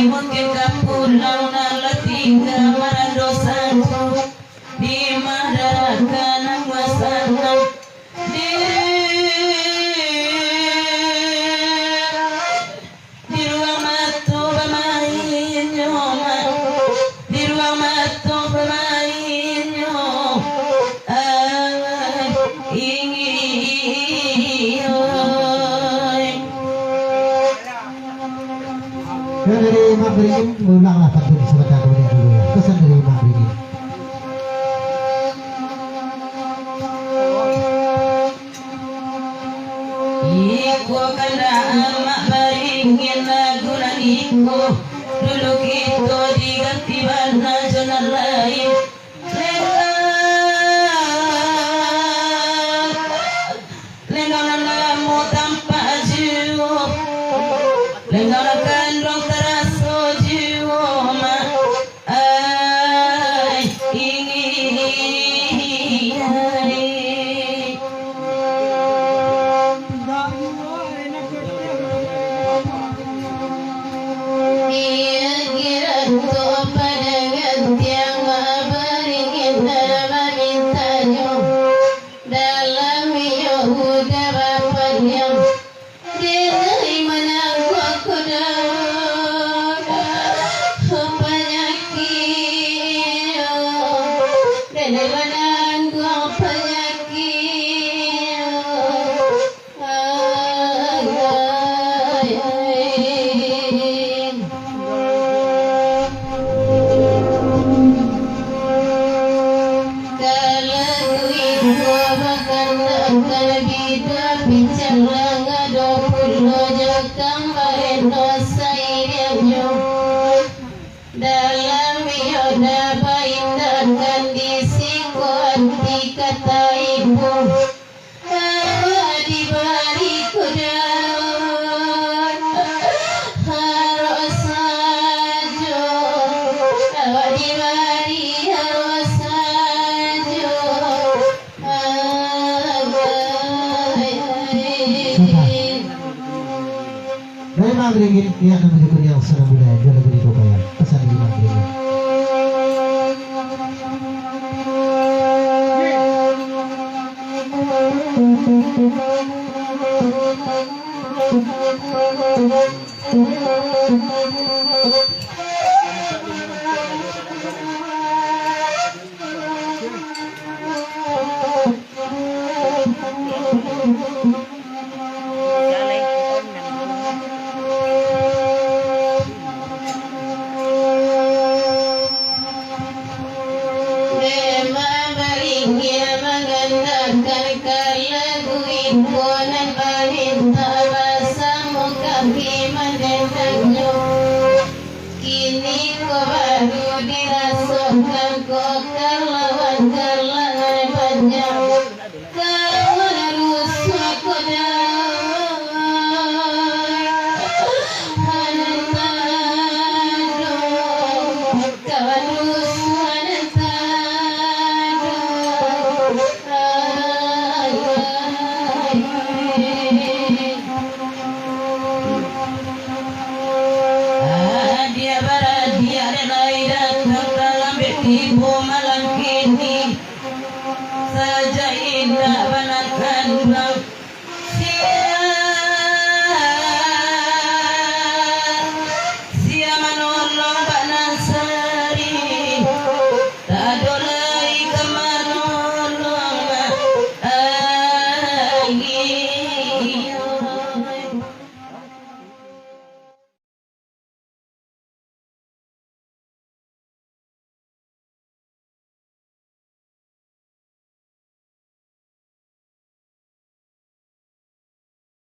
mungkin kapulang nalatika maradosanku dimarahkan wasanam di ruang mata bermain nyoma di ruang mata bermain nyoma ingin dari Imam Beringin mengulanglah takbir sebentar dulu ya. Pesan dari Imam Beringin. Iko kanda amak Beringin lagunan iko dulu kita diganti warna zona lain lenggalan lamu tanpa jiwa lenggalan kandung terasa jiwa dalam yoda baindakan disikuan dikata ibu dibari kudan harus saja dibari harus saja Dari Imam Beringin ia akan mendukung yang senang budaya dua lagu di Kobayan. Pesan dari Imam Beringin.